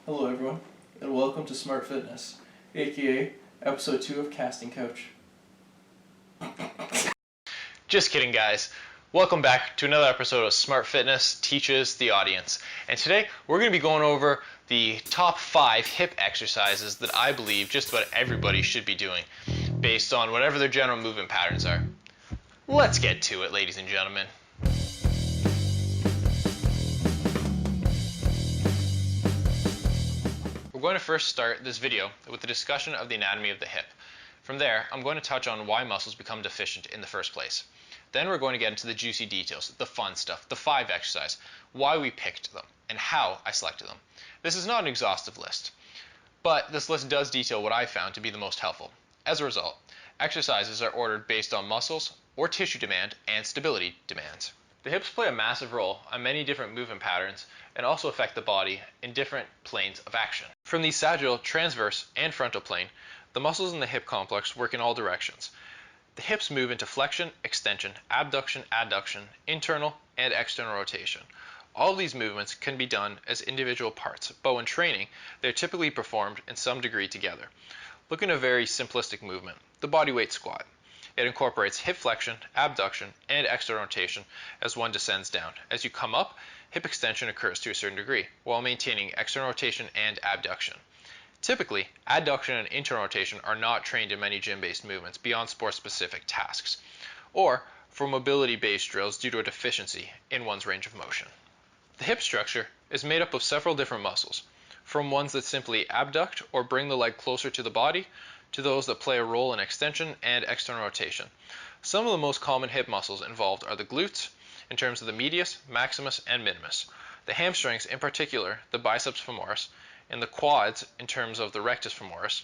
Hello everyone, and welcome to Smart Fitness, aka episode 2 of Casting Couch. Just kidding, guys. Welcome back to another episode of Smart Fitness Teaches the Audience. And today we're going to be going over the top 5 hip exercises that I believe just about everybody should be doing based on whatever their general movement patterns are. Let's get to it, ladies and gentlemen. We're going to first start this video with a discussion of the anatomy of the hip. From there, I'm going to touch on why muscles become deficient in the first place. Then we're going to get into the juicy details, the fun stuff, the 5 exercise, why we picked them, and how I selected them. This is not an exhaustive list, but this list does detail what I found to be the most helpful. As a result, exercises are ordered based on muscles or tissue demand and stability demands. The hips play a massive role on many different movement patterns and also affect the body in different planes of action. From the sagittal, transverse, and frontal plane, the muscles in the hip complex work in all directions. The hips move into flexion, extension, abduction, adduction, internal, and external rotation. All of these movements can be done as individual parts, but when training, they're typically performed in some degree together. Look at a very simplistic movement, the bodyweight squat. It incorporates hip flexion, abduction, and external rotation as one descends down. As you come up, hip extension occurs to a certain degree, while maintaining external rotation and abduction. Typically, adduction and internal rotation are not trained in many gym-based movements beyond sport-specific tasks, or for mobility-based drills due to a deficiency in one's range of motion. The hip structure is made up of several different muscles, from ones that simply abduct or bring the leg closer to the body, to those that play a role in extension and external rotation. Some of the most common hip muscles involved are the glutes, in terms of the medius, maximus, and minimus, the hamstrings, in particular the biceps femoris, and the quads, in terms of the rectus femoris,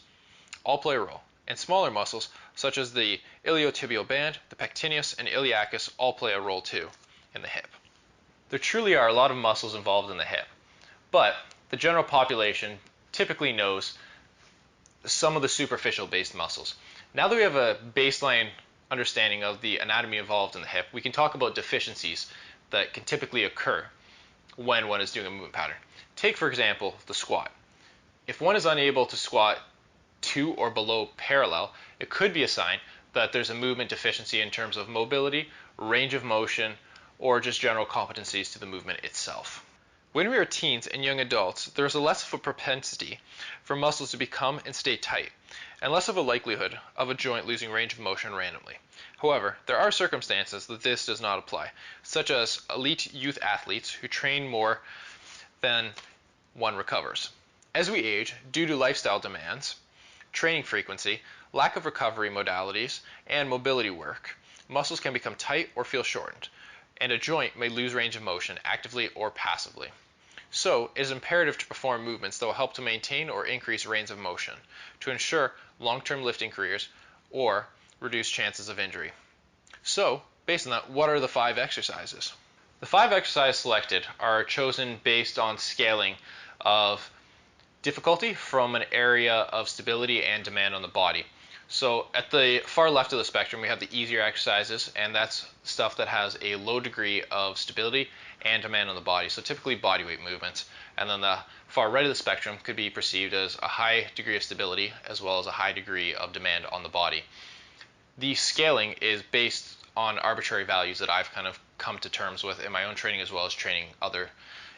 all play a role, and smaller muscles such as the iliotibial band, the pectineus, and iliacus all play a role too in the hip. There truly are a lot of muscles involved in the hip, but the general population typically knows some of the superficial based muscles. Now that we have a baseline understanding of the anatomy involved in the hip, we can talk about deficiencies that can typically occur when one is doing a movement pattern. Take, for example, the squat. If one is unable to squat to or below parallel, it could be a sign that there's a movement deficiency in terms of mobility, range of motion, or just general competencies to the movement itself. When we are teens and young adults, there is less of a propensity for muscles to become and stay tight, and less of a likelihood of a joint losing range of motion randomly. However, there are circumstances that this does not apply, such as elite youth athletes who train more than one recovers. As we age, due to lifestyle demands, training frequency, lack of recovery modalities, and mobility work, muscles can become tight or feel shortened, and a joint may lose range of motion actively or passively. So, it is imperative to perform movements that will help to maintain or increase range of motion to ensure long-term lifting careers or reduce chances of injury. So, based on that, what are the 5 exercises? The 5 exercises selected are chosen based on scaling of difficulty from an area of stability and demand on the body. So at the far left of the spectrum, we have the easier exercises, and that's stuff that has a low degree of stability and demand on the body, so typically bodyweight movements. And then the far right of the spectrum could be perceived as a high degree of stability as well as a high degree of demand on the body. The scaling is based on arbitrary values that I've kind of come to terms with in my own training as well as training other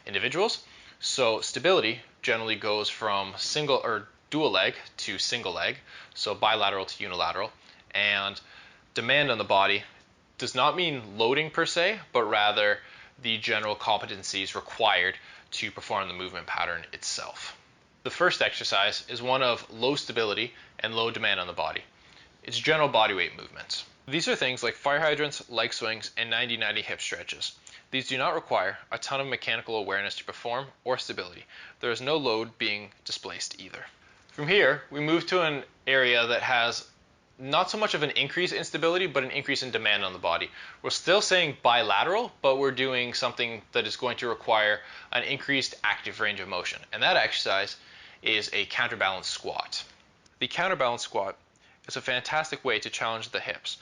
individuals. So stability generally goes from single or dual leg to single leg, so bilateral to unilateral, and demand on the body does not mean loading per se, but rather the general competencies required to perform the movement pattern itself. The first exercise is one of low stability and low demand on the body. It's general bodyweight movements. These are things like fire hydrants, leg swings, and 90-90 hip stretches. These do not require a ton of mechanical awareness to perform or stability. There is no load being displaced either. From here, we move to an area that has not so much of an increase in stability, but an increase in demand on the body. We're still saying bilateral, but we're doing something that is going to require an increased active range of motion. And that exercise is a counterbalance squat. The counterbalance squat is a fantastic way to challenge the hips'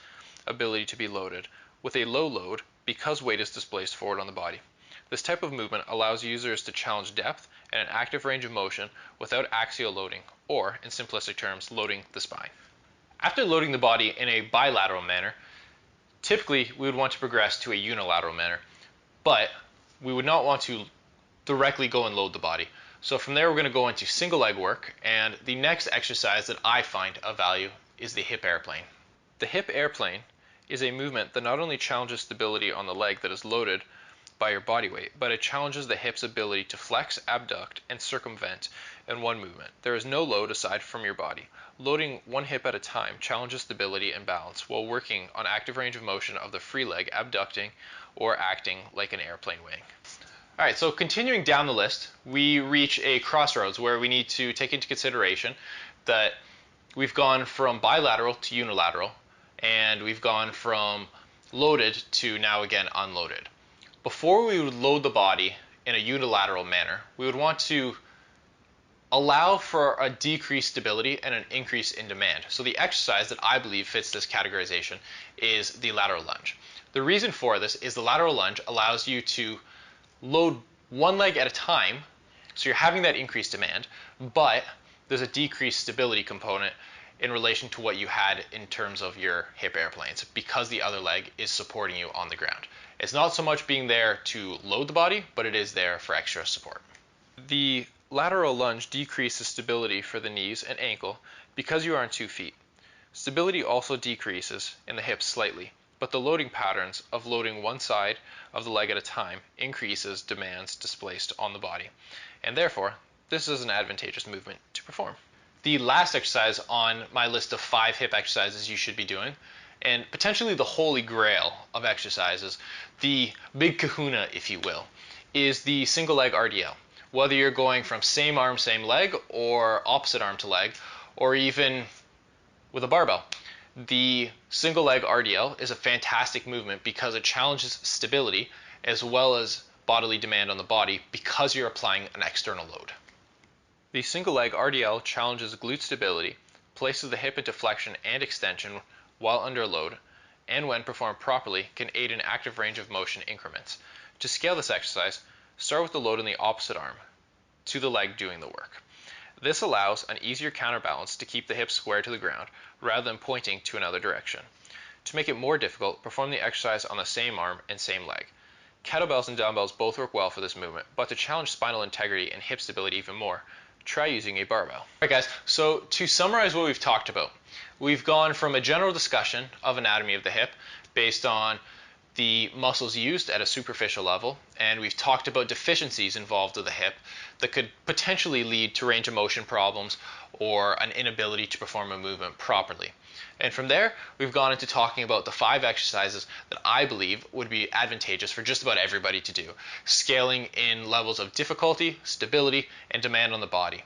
ability to be loaded with a low load because weight is displaced forward on the body. This type of movement allows users to challenge depth and an active range of motion without axial loading, or in simplistic terms, loading the spine. After loading the body in a bilateral manner, typically we would want to progress to a unilateral manner, but we would not want to directly go and load the body. So from there we're going to go into single leg work, and the next exercise that I find of value is the hip airplane. The hip airplane is a movement that not only challenges stability on the leg that is loaded by your body weight, but it challenges the hip's ability to flex, abduct, and circumvent in one movement. There is no load aside from your body. Loading one hip at a time challenges stability and balance while working on active range of motion of the free leg, abducting or acting like an airplane wing. Alright, so continuing down the list, we reach a crossroads where we need to take into consideration that we've gone from bilateral to unilateral, and we've gone from loaded to now again unloaded. Before we would load the body in a unilateral manner, we would want to allow for a decreased stability and an increase in demand. So the exercise that I believe fits this categorization is the lateral lunge. The reason for this is the lateral lunge allows you to load one leg at a time, so you're having that increased demand, but there's a decreased stability component in relation to what you had in terms of your hip airplanes, because the other leg is supporting you on the ground. It's not so much being there to load the body, but it is there for extra support. The lateral lunge decreases stability for the knees and ankle because you are on 2 feet. Stability also decreases in the hips slightly, but the loading patterns of loading one side of the leg at a time increases demands displaced on the body, and therefore this is an advantageous movement to perform. The last exercise on my list of 5 hip exercises you should be doing, and potentially the holy grail of exercises, the big kahuna if you will, is the single leg RDL. Whether you're going from same arm, same leg, or opposite arm to leg, or even with a barbell. The single leg RDL is a fantastic movement because it challenges stability as well as bodily demand on the body because you're applying an external load. The single leg RDL challenges glute stability, places the hip into flexion and extension while under load, and when performed properly can aid in active range of motion increments. To scale this exercise, start with the load in the opposite arm to the leg doing the work. This allows an easier counterbalance to keep the hips square to the ground rather than pointing to another direction. To make it more difficult, perform the exercise on the same arm and same leg. Kettlebells and dumbbells both work well for this movement, but to challenge spinal integrity and hip stability even more, try using a barbell. Alright guys, so to summarize what we've talked about, we've gone from a general discussion of anatomy of the hip based on the muscles used at a superficial level, and we've talked about deficiencies involved with the hip that could potentially lead to range of motion problems or an inability to perform a movement properly. And from there, we've gone into talking about the 5 exercises that I believe would be advantageous for just about everybody to do, scaling in levels of difficulty, stability, and demand on the body.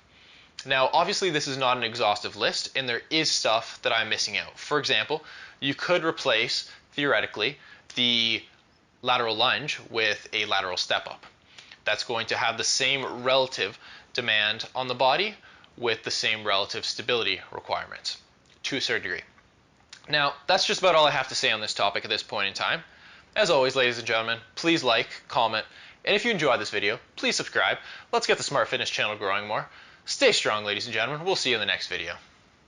Now, obviously this is not an exhaustive list, and there is stuff that I'm missing out. For example, you could replace, theoretically, the lateral lunge with a lateral step up. That's going to have the same relative demand on the body with the same relative stability requirements to a certain degree. Now, that's just about all I have to say on this topic at this point in time. As always, ladies and gentlemen, please like, comment, and if you enjoyed this video, please subscribe. Let's get the Smart Fitness channel growing more. Stay strong, ladies and gentlemen. We'll see you in the next video.